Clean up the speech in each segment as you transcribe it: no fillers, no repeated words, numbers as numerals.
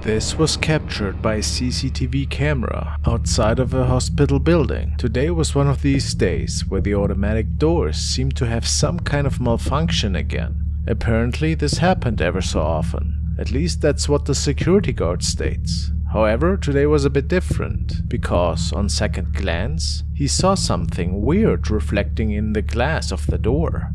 This was captured by a CCTV camera outside of a hospital building. Today was one of these days where the automatic doors seemed to have some kind of malfunction again. Apparently this happened ever so often. At least that's what the security guard states. However, today was a bit different, because on second glance, he saw something weird reflecting in the glass of the door.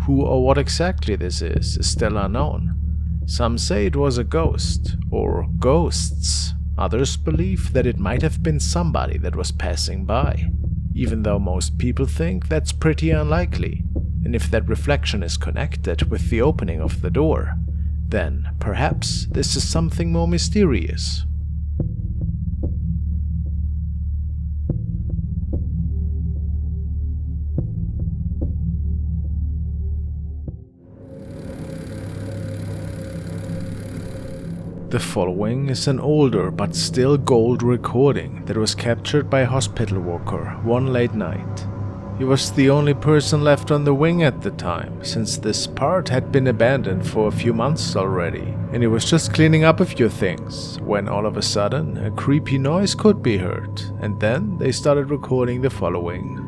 Who or what exactly this is still unknown. Some say it was a ghost, or ghosts. Others believe that it might have been somebody that was passing by, even though most people think that's pretty unlikely. And if that reflection is connected with the opening of the door, then perhaps this is something more mysterious. The following is an older but still gold recording that was captured by a hospital worker one late night. He was the only person left on the wing at the time, since this part had been abandoned for a few months already, and he was just cleaning up a few things, when all of a sudden a creepy noise could be heard, and then they started recording the following.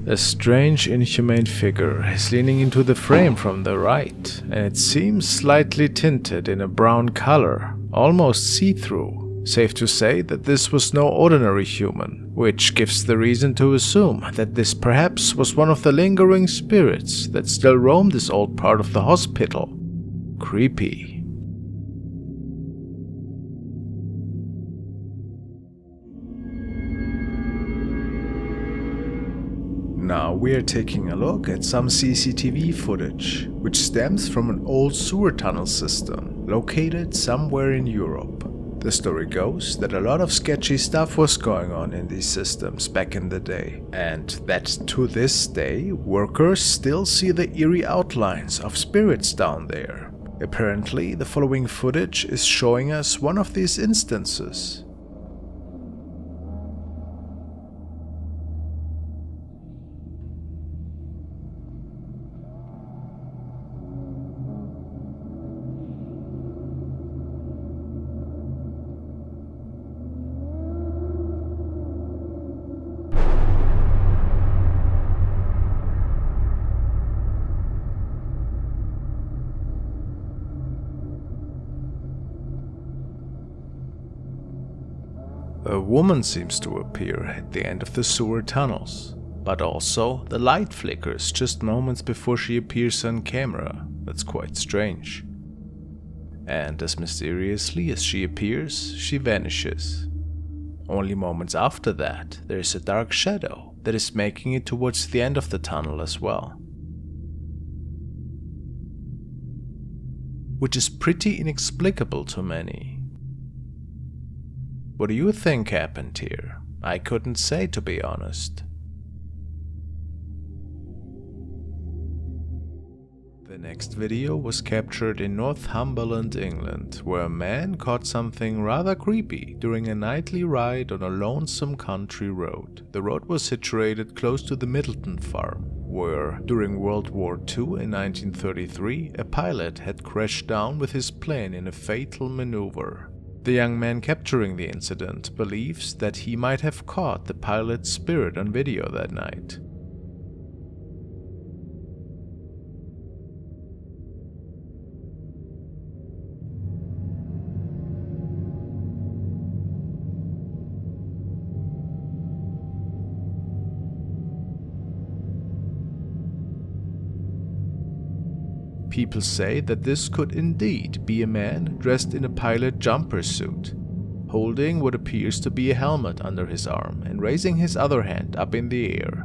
A strange, inhumane figure is leaning into the frame from the right, and it seems slightly tinted in a brown color, almost see-through. Safe to say that this was no ordinary human, which gives the reason to assume that this perhaps was one of the lingering spirits that still roam this old part of the hospital. Creepy. Now we are taking a look at some CCTV footage, which stems from an old sewer tunnel system located somewhere in Europe. The story goes that a lot of sketchy stuff was going on in these systems back in the day, and that to this day workers still see the eerie outlines of spirits down there. Apparently, the following footage is showing us one of these instances. A woman seems to appear at the end of the sewer tunnels, but also the light flickers just moments before she appears on camera. That's quite strange. And as mysteriously as she appears, she vanishes. Only moments after that, there is a dark shadow that is making it towards the end of the tunnel as well. Which is pretty inexplicable to many. What do you think happened here? I couldn't say, to be honest. The next video was captured in Northumberland, England, where a man caught something rather creepy during a nightly ride on a lonesome country road. The road was situated close to the Middleton farm, where during World War II in 1933 a pilot had crashed down with his plane in a fatal maneuver. The young man capturing the incident believes that he might have caught the pilot's spirit on video that night. People say that this could indeed be a man dressed in a pilot jumper suit, holding what appears to be a helmet under his arm and raising his other hand up in the air.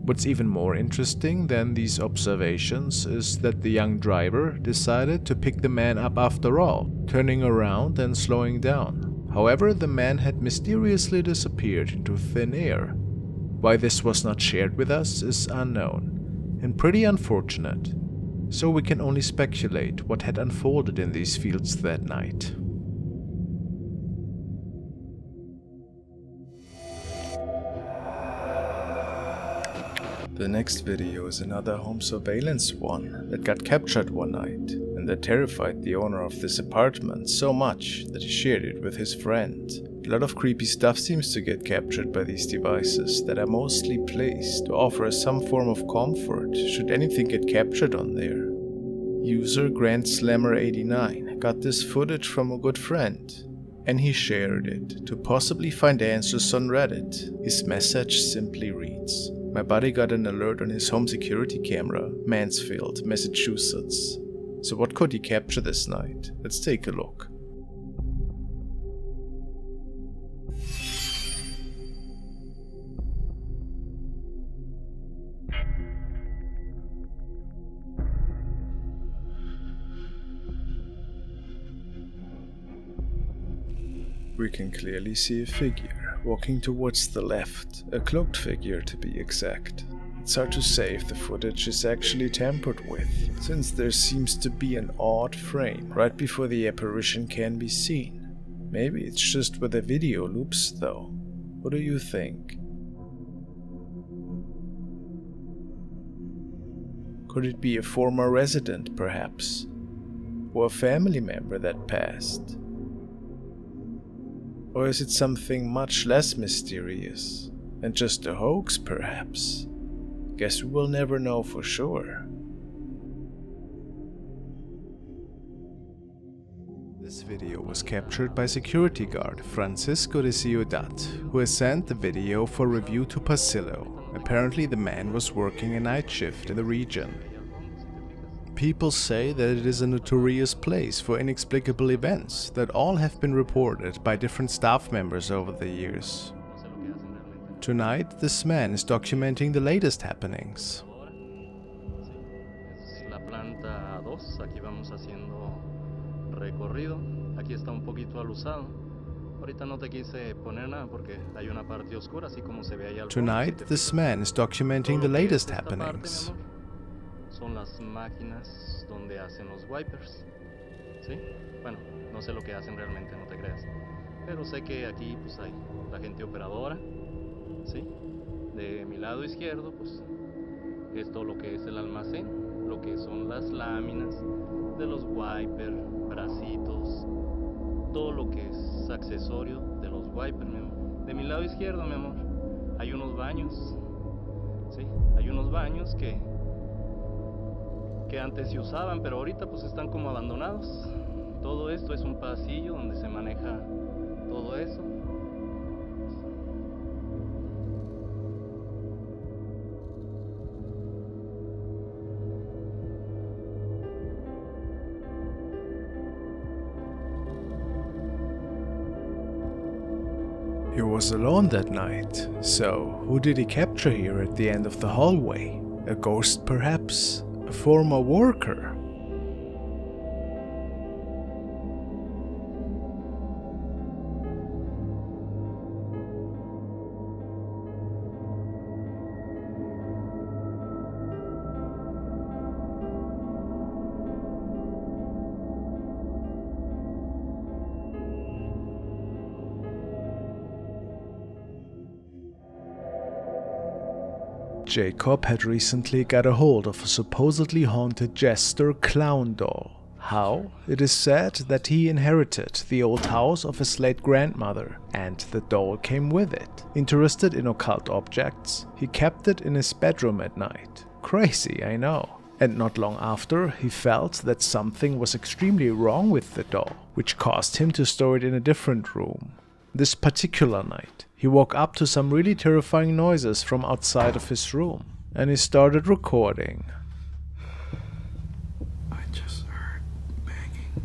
What's even more interesting than these observations is that the young driver decided to pick the man up after all, turning around and slowing down. However, the man had mysteriously disappeared into thin air. Why this was not shared with us is unknown, and pretty unfortunate, so we can only speculate what had unfolded in these fields that night. The next video is another home surveillance one that got captured one night, and that terrified the owner of this apartment so much that he shared it with his friend. A lot of creepy stuff seems to get captured by these devices that are mostly placed to offer us some form of comfort should anything get captured on there. User GrandSlammer89 got this footage from a good friend, and he shared it to possibly find answers on Reddit. His message simply reads, "My buddy got an alert on his home security camera, Mansfield, Massachusetts. So what could he capture this night? Let's take a look." We can clearly see a figure walking towards the left, a cloaked figure to be exact. It's hard to say if the footage is actually tampered with, since there seems to be an odd frame right before the apparition can be seen. Maybe it's just where the video loops though. What do you think? Could it be a former resident perhaps? Or a family member that passed? Or is it something much less mysterious, and just a hoax perhaps? Guess we will never know for sure. This video was captured by security guard Francisco de Ciudad, who has sent the video for review to Pasillo. Apparently the man was working a night shift in the region. People say that it is a notorious place for inexplicable events that all have been reported by different staff members over the years. Tonight, this man is documenting the latest happenings. La planta 2, aquí vamos haciendo recorrido. Aquí está un poquito alusado. Ahorita no te quise poner nada porque hay una parte oscura, así como se ve allá al fondo. Tonight, this man is documenting the latest happenings. Son las máquinas donde hacen los wipers, ¿sí? Bueno, no sé lo que hacen realmente, no te creas. Pero sé que aquí pues hay la gente operadora, ¿sí? De mi lado izquierdo, pues, es todo lo que es el almacén, lo que son las láminas de los wipers, bracitos, todo lo que es accesorio de los wipers, mi amor. De mi lado izquierdo, mi amor, hay unos baños, ¿sí? Hay unos baños que antes se usaban, pero ahorita pues están como abandonados. Todo esto es un pasillo donde se maneja todo eso. He was alone that night, so who did he capture here at the end of the hallway? A ghost perhaps? A former worker? Jacob had recently got a hold of a supposedly haunted jester clown doll. How? It is said that he inherited the old house of his late grandmother, and the doll came with it. Interested in occult objects, he kept it in his bedroom at night. Crazy, I know. And not long after, he felt that something was extremely wrong with the doll, which caused him to store it in a different room. This particular night, he woke up to some really terrifying noises from outside of his room, and he started recording. I just heard banging.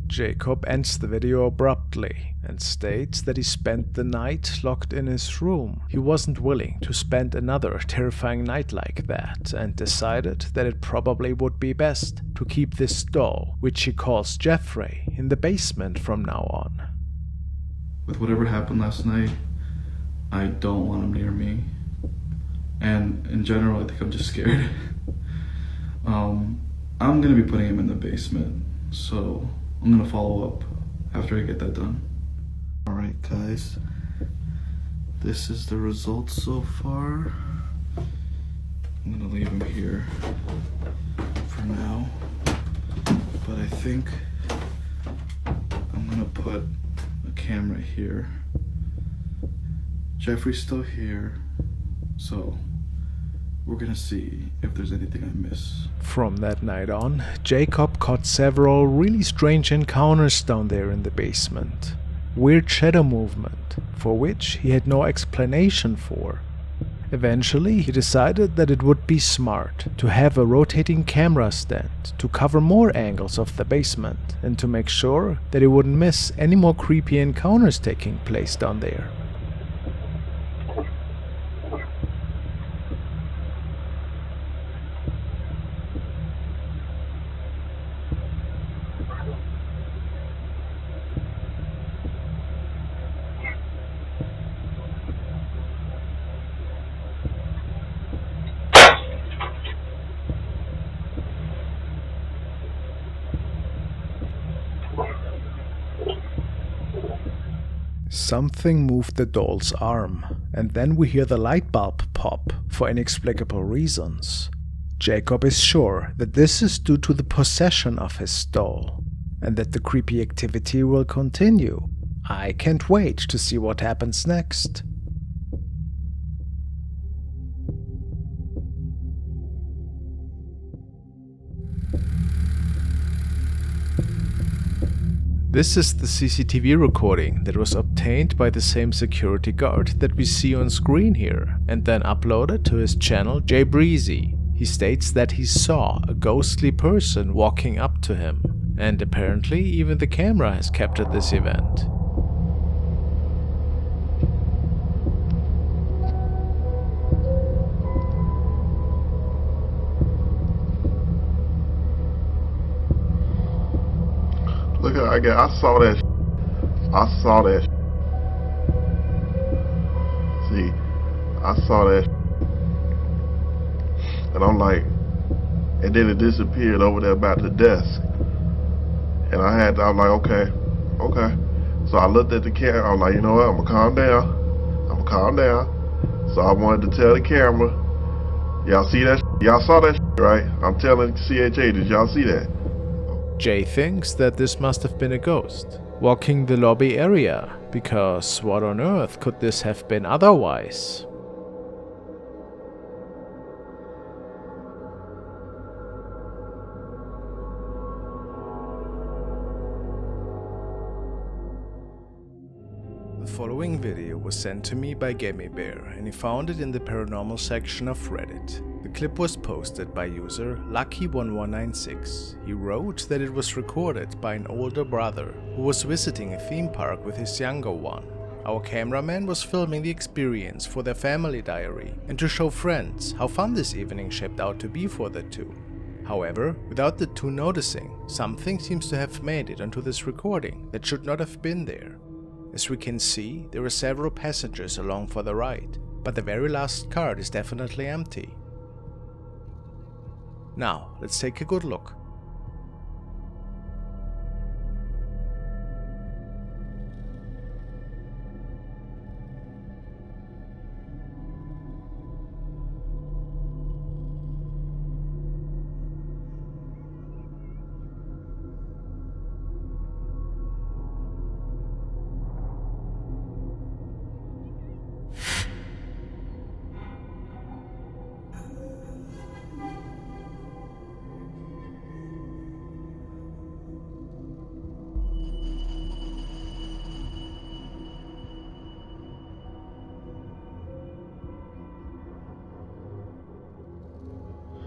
Jacob ends the video abruptly and states that he spent the night locked in his room. He wasn't willing to spend another terrifying night like that and decided that it probably would be best to keep this doll, which he calls Jeffrey, in the basement from now on. With whatever happened last night, I don't want him near me. And in general, I think I'm just scared. I'm gonna be putting him in the basement, so I'm gonna follow up after I get that done. Alright guys, this is the results so far. I'm gonna leave him here for now, but I think I'm gonna put a camera here. Jeffrey's still here, so we're gonna see if there's anything I miss. From that night on, Jacob caught several really strange encounters down there in the basement. Weird shadow movement, for which he had no explanation for. Eventually, he decided that it would be smart to have a rotating camera stand to cover more angles of the basement and to make sure that he wouldn't miss any more creepy encounters taking place down there. Something moved the doll's arm, and then we hear the light bulb pop for inexplicable reasons. Jacob is sure that this is due to the possession of his doll, and that the creepy activity will continue. I can't wait to see what happens next. This is the CCTV recording that was obtained by the same security guard that we see on screen here, and then uploaded to his channel Jay Breezy. He states that he saw a ghostly person walking up to him, and apparently even the camera has captured this event. Look at I saw that. I saw that. See, I saw that. And I'm like, and then it disappeared over there by the desk. And I was like, okay. So I looked at the camera. I was like, you know what? I'm gonna calm down. calm down. So I wanted to tell the camera. Y'all see that? Y'all saw that, right? I'm telling CHA, did y'all see that? Jay thinks that this must have been a ghost walking the lobby area, because what on earth could this have been otherwise? The following video was sent to me by Gammy Bear, and he found it in the paranormal section of Reddit. The clip was posted by user Lucky1196. He wrote that it was recorded by an older brother who was visiting a theme park with his younger one. Our cameraman was filming the experience for their family diary and to show friends how fun this evening shaped out to be for the two. However, without the two noticing, something seems to have made it onto this recording that should not have been there. As we can see, there are several passengers along for the ride, but the very last cart is definitely empty. Now, let's take a good look.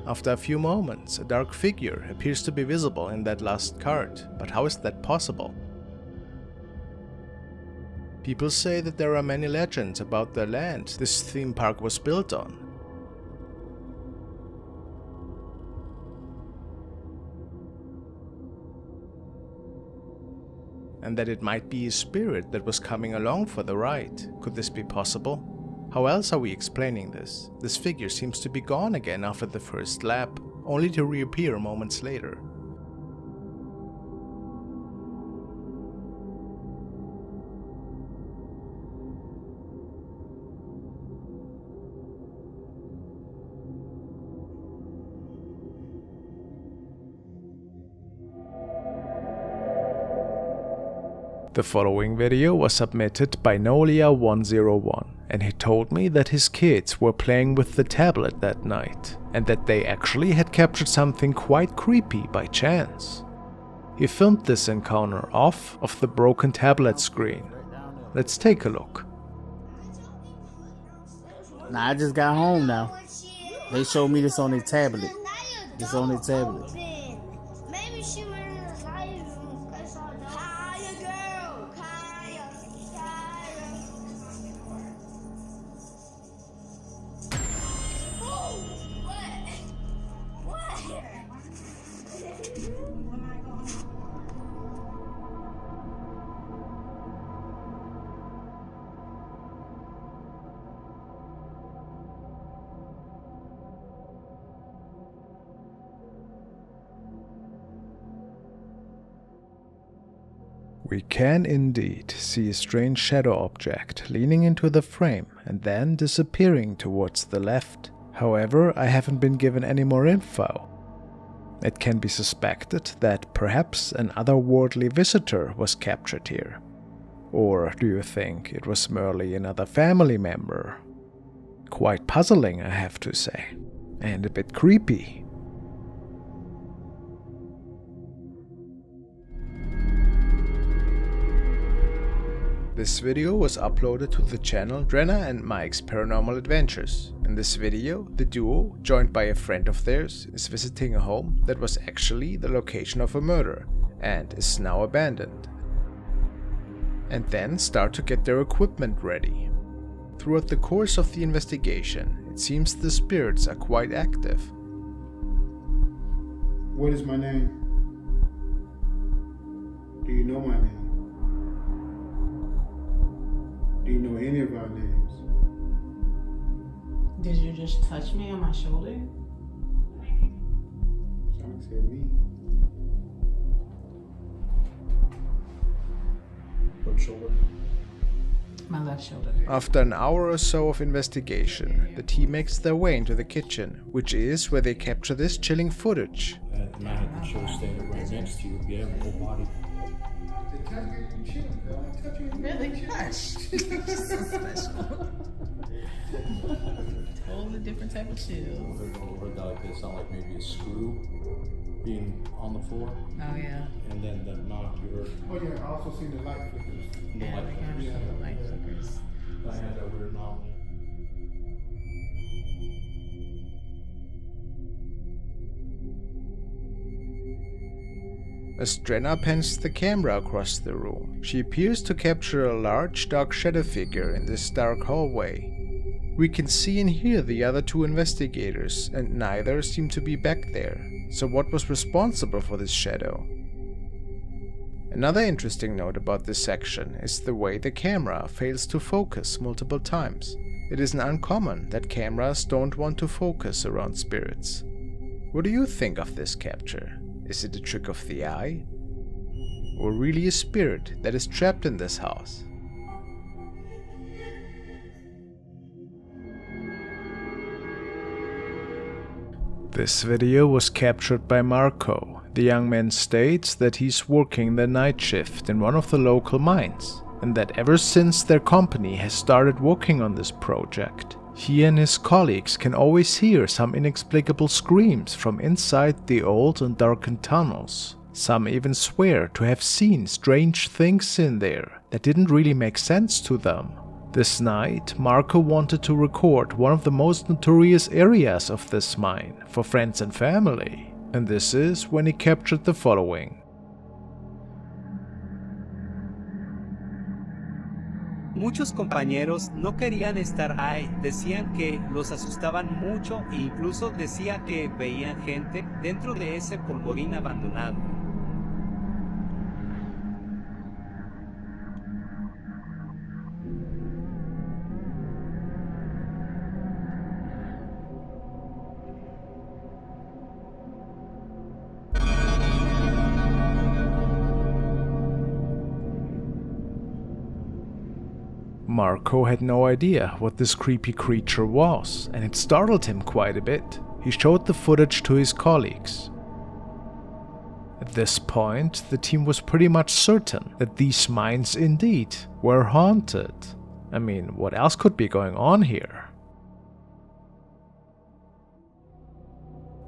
After a few moments, a dark figure appears to be visible in that last cart, but how is that possible? People say that there are many legends about the land this theme park was built on. And that it might be a spirit that was coming along for the ride. Could this be possible? How else are we explaining this? This figure seems to be gone again after the first lap, only to reappear moments later. The following video was submitted by Nolia101, and he told me that his kids were playing with the tablet that night, and that they actually had captured something quite creepy by chance. He filmed this encounter off of the broken tablet screen. Let's take a look. Nah, I just got home now. They showed me this on their tablet. This on their tablet. Maybe she went in the Kaya room. I saw the Kaya girl. Kaya. Oh, what? We can indeed see a strange shadow object leaning into the frame and then disappearing towards the left. However, I haven't been given any more info. It can be suspected that perhaps an otherworldly visitor was captured here. Or do you think it was merely another family member? Quite puzzling, I have to say, and a bit creepy. This video was uploaded to the channel Drenna and Mike's Paranormal Adventures. In this video, the duo, joined by a friend of theirs, is visiting a home that was actually the location of a murder and is now abandoned. And then start to get their equipment ready. Throughout the course of the investigation, it seems the spirits are quite active. What is my name? Do you know my name? Do you know any of our names? Did you just touch me on my shoulder? John said me. What shoulder? My left shoulder. After an hour or so of investigation, the team makes their way into the kitchen, which is where they capture this chilling footage. The mannequin should have stayed right next to you. Yeah, the whole body. Really? Gosh. So special. Totally different type of chill. Or like this, sound like maybe a screw being on the floor. Oh yeah. And then the knock you heard. Oh yeah, I also seen the light flickers. Yeah, light they got flickers. the light flickers. I had that weird knock. As Strenna pans the camera across the room, she appears to capture a large dark shadow figure in this dark hallway. We can see and hear the other two investigators, and neither seem to be back there. So what was responsible for this shadow? Another interesting note about this section is the way the camera fails to focus multiple times. It isn't uncommon that cameras don't want to focus around spirits. What do you think of this capture? Is it a trick of the eye? Or really a spirit that is trapped in this house? This video was captured by Marco. The young man states that he's working the night shift in one of the local mines, and that ever since their company has started working on this project, he and his colleagues can always hear some inexplicable screams from inside the old and darkened tunnels. Some even swear to have seen strange things in there that didn't really make sense to them. This night, Marco wanted to record one of the most notorious areas of this mine for friends and family, and this is when he captured the following. Muchos compañeros no querían estar ahí, decían que los asustaban mucho e incluso decía que veían gente dentro de ese polvorín abandonado. Marco had no idea what this creepy creature was, and it startled him quite a bit. He showed the footage to his colleagues. At this point, the team was pretty much certain that these mines indeed were haunted. I mean, what else could be going on here?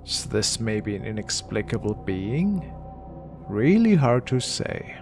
Is this maybe an inexplicable being? Really hard to say.